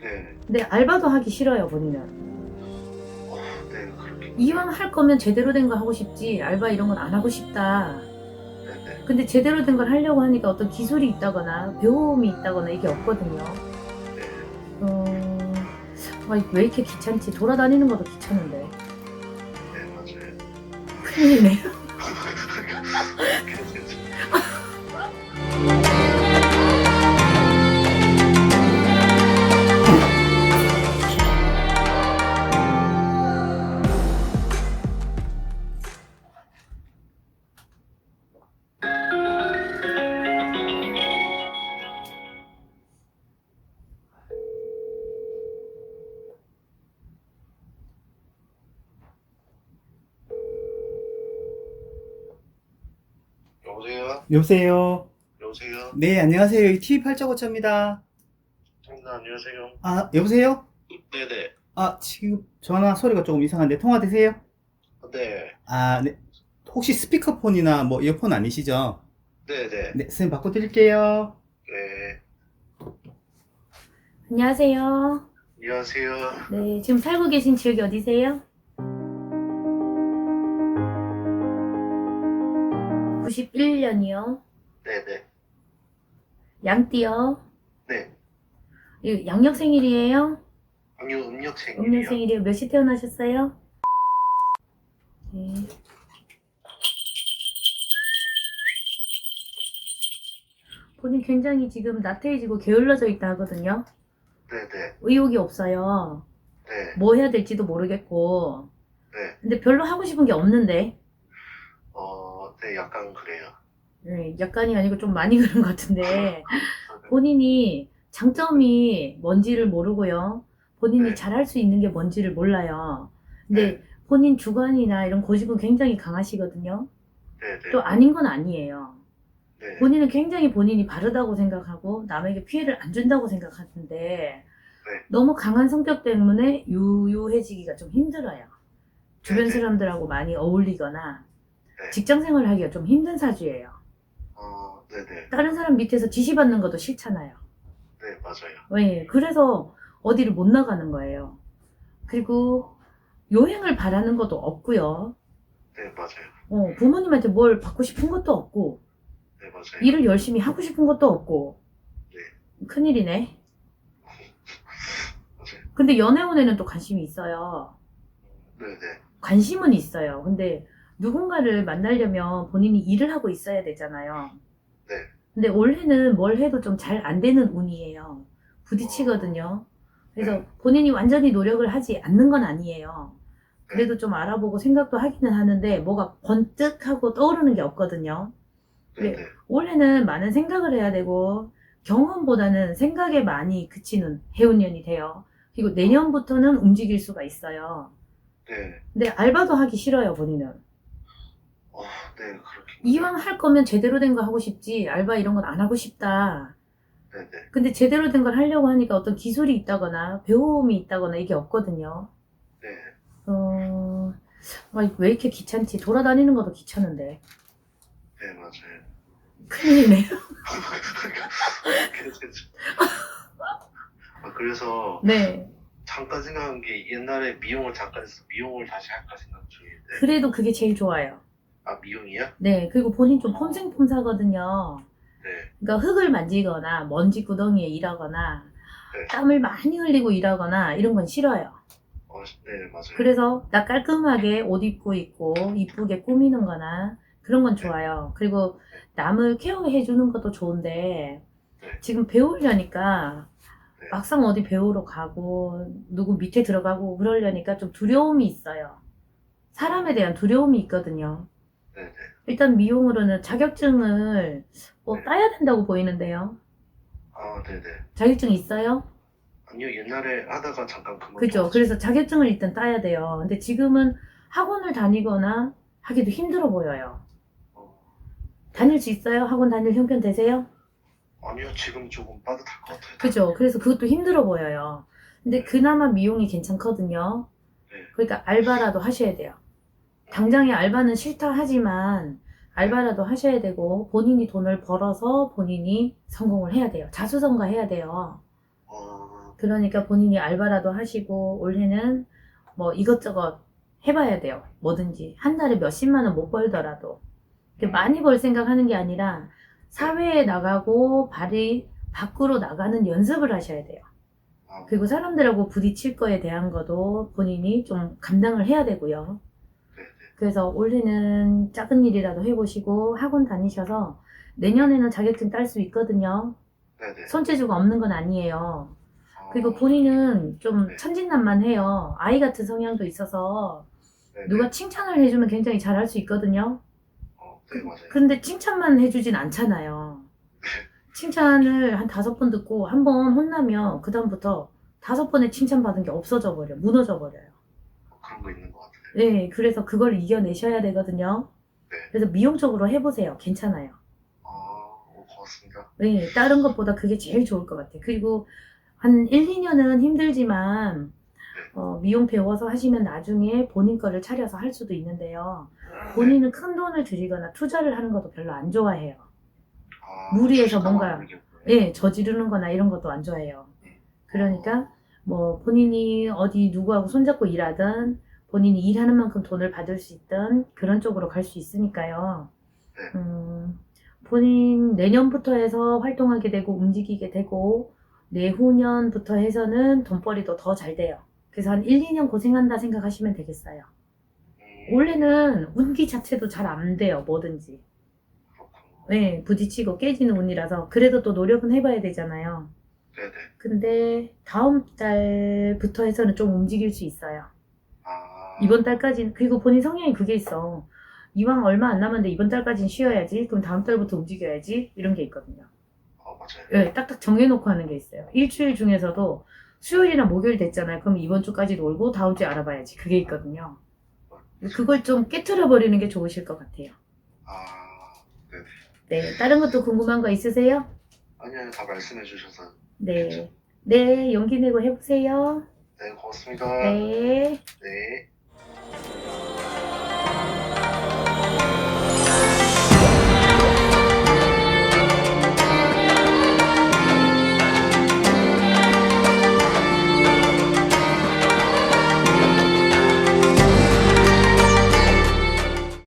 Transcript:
네. 근데 알바도 하기 싫어요, 본인은. 네, 그렇게. 이왕 할 거면 제대로 된 거 하고 싶지, 알바 이런 건 안 하고 싶다. 네네. 근데 제대로 된 걸 하려고 하니까 어떤 기술이 있다거나 배움이 있다거나 이게 없거든요. 네. 왜 이렇게 귀찮지? 돌아다니는 것도 귀찮은데. 네, 맞아요. 큰일이네요. 여보세요? 여보세요. 여보세요? 네, 안녕하세요. 여기 TV8.5차입니다. 안녕하세요. 아, 여보세요? 네네. 아, 지금 전화 소리가 조금 이상한데 통화되세요? 네. 아, 네. 혹시 스피커폰이나 뭐 이어폰 아니시죠? 네네. 네, 선생님 바꿔드릴게요. 네. 안녕하세요. 안녕하세요. 네, 지금 살고 계신 지역이 어디세요? 91년이요. 네네. 양띠요. 네. 이 양력 생일이에요? 아니요, 음력 생일이요. 음력 생일이요. 몇 시 태어나셨어요? 네. 본인 굉장히 지금 나태해지고 게을러져 있다 하거든요. 네네. 의욕이 없어요. 네. 뭐 해야 될지도 모르겠고. 네. 근데 별로 하고 싶은 게 없는데. 네, 약간 그래요. 네, 약간이 아니고 좀 많이 그런 것 같은데. 본인이 장점이 뭔지를 모르고요. 본인이 네. 잘할 수 있는 게 뭔지를 몰라요. 근데 네. 본인 주관이나 이런 고집은 굉장히 강하시거든요. 네네. 또 아닌 건 아니에요. 네. 본인은 굉장히 본인이 바르다고 생각하고 남에게 피해를 안 준다고 생각하는데 너무 강한 성격 때문에 유유해지기가 좀 힘들어요. 주변 네네. 사람들하고 많이 어울리거나 네. 직장 생활을 하기가 좀 힘든 사주예요. 네네. 다른 사람 밑에서 지시받는 것도 싫잖아요. 네, 맞아요. 네, 그래서 어디를 못 나가는 거예요. 그리고 요행을 바라는 것도 없고요. 네, 맞아요. 부모님한테 뭘 받고 싶은 것도 없고 네, 맞아요. 일을 열심히 하고 싶은 것도 없고 큰일이네. 맞아요. 근데 연애운에는 또 관심이 있어요. 네네. 관심은 있어요. 근데 누군가를 만나려면 본인이 일을 하고 있어야 되잖아요. 네. 근데 올해는 뭘 해도 좀 잘 안 되는 운이에요. 부딪히거든요. 그래서 본인이 완전히 노력을 하지 않는 건 아니에요. 그래도 좀 알아보고 생각도 하기는 하는데 뭐가 번뜩 하고 떠오르는 게 없거든요. 근데 네네. 올해는 많은 생각을 해야 되고 경험보다는 생각에 많이 그치는 해운년이 돼요. 그리고 내년부터는 움직일 수가 있어요. 네. 근데 알바도 하기 싫어요, 본인은. 네, 그렇게. 이왕 할 거면 제대로 된 거 하고 싶지, 알바 이런 건 안 하고 싶다. 네네. 근데 제대로 된 걸 하려고 하니까 어떤 기술이 있다거나 배움이 있다거나 이게 없거든요. 네. 왜 이렇게 귀찮지? 돌아다니는 것도 귀찮은데. 네, 맞아요. 큰일이네요. 그래서 네. 잠깐 생각한 게 옛날에 미용을 잠깐 해서 미용을 다시 할까 생각 중인데. 그래도 그게 제일 좋아요. 미용이요? 네. 그리고 본인 좀 폼생폼사거든요. 네. 그러니까 흙을 만지거나 먼지 구덩이에 일하거나 네. 땀을 많이 흘리고 일하거나 이런 건 싫어요. 네, 맞아요. 그래서 나 깔끔하게 옷 입고 있고 이쁘게 꾸미는 거나 그런 건 좋아요. 그리고 남을 케어해 주는 것도 좋은데 지금 배우려니까 네. 막상 어디 배우러 가고 누구 밑에 들어가고 그러려니까 좀 두려움이 있어요. 사람에 대한 두려움이 있거든요. 네네. 일단 미용으로는 자격증을 네. 따야 된다고 보이는데요. 네네. 자격증 있어요? 아니요, 옛날에 하다가 잠깐 그죠. 그만뒀어요. 그래서 자격증을 일단 따야 돼요. 근데 지금은 학원을 다니거나 하기도 힘들어 보여요. 다닐 수 있어요? 학원 다닐 형편 되세요? 아니요, 지금 조금 빠듯할 것 같아요. 그죠. 그래서 그것도 힘들어 보여요. 근데 그나마 미용이 괜찮거든요. 네. 그러니까 알바라도 하셔야 돼요. 당장에 알바는 싫다 하지만 알바라도 하셔야 되고 본인이 돈을 벌어서 본인이 성공을 해야 돼요. 자수성가 해야 돼요. 그러니까 본인이 알바라도 하시고 올해는 뭐 이것저것 해봐야 돼요. 뭐든지. 한 달에 몇십만 원 못 벌더라도. 이렇게 많이 벌 생각하는 게 아니라 사회에 나가고 밖으로 나가는 연습을 하셔야 돼요. 아, 그리고 사람들하고 부딪힐 거에 대한 것도 본인이 좀 감당을 해야 되고요. 네네. 그래서 올해는 작은 일이라도 해보시고 학원 다니셔서 내년에는 자격증 딸 수 있거든요. 네네. 손재주가 없는 건 아니에요. 어, 그리고 본인은 좀 네. 천진난만해요. 아이 같은 성향도 있어서 네네. 누가 칭찬을 해주면 굉장히 잘할 수 있거든요. 네, 맞아요. 근데 칭찬만 해주진 않잖아요. 칭찬을 한 5번 듣고 한 번 혼나면 그다음부터 5번의 칭찬받은 게 없어져 버려. 무너져 버려요. 그런 거 있는 것 같아요. 네, 그래서 그걸 이겨내셔야 되거든요. 네. 그래서 미용 쪽으로 해보세요. 괜찮아요. 고맙습니다. 네, 다른 것보다 그게 제일 좋을 것 같아요. 그리고 한 1, 2년은 힘들지만 미용 배워서 하시면 나중에 본인 거를 차려서 할 수도 있는데요. 본인은 큰 돈을 들이거나 투자를 하는 것도 별로 안 좋아해요. 무리해서 뭔가 저지르는 거나 이런 것도 안 좋아해요. 그러니까 뭐 본인이 어디 누구하고 손잡고 일하든 본인이 일하는 만큼 돈을 받을 수 있든 그런 쪽으로 갈 수 있으니까요. 본인 내년부터 해서 활동하게 되고 움직이게 되고 내후년부터 해서는 돈벌이도 더 잘 돼요. 그래서 한 1, 2년 고생한다 생각하시면 되겠어요. 원래는 운기 자체도 잘 안 돼요. 뭐든지. 네, 부딪히고 깨지는 운이라서 그래도 또 노력은 해봐야 되잖아요. 네네. 근데 다음 달부터 해서는 좀 움직일 수 있어요. 이번 달까지는. 그리고 본인 성향이 그게 있어. 이왕 얼마 안 남았는데 이번 달까지는 쉬어야지. 그럼 다음 달부터 움직여야지. 이런 게 있거든요. 맞아요. 네, 딱딱 정해놓고 하는 게 있어요. 일주일 중에서도 수요일이나 목요일 됐잖아요. 그럼 이번 주까지 놀고 다음 주에 알아봐야지. 그게 있거든요. 그걸 좀 깨트려 버리는 게 좋으실 것 같아요. 네네. 네, 다른 것도 궁금한 거 있으세요? 아니요, 다 말씀해 주셔서. 네. 네, 용기 내고 해보세요. 네, 고맙습니다. 네. 네.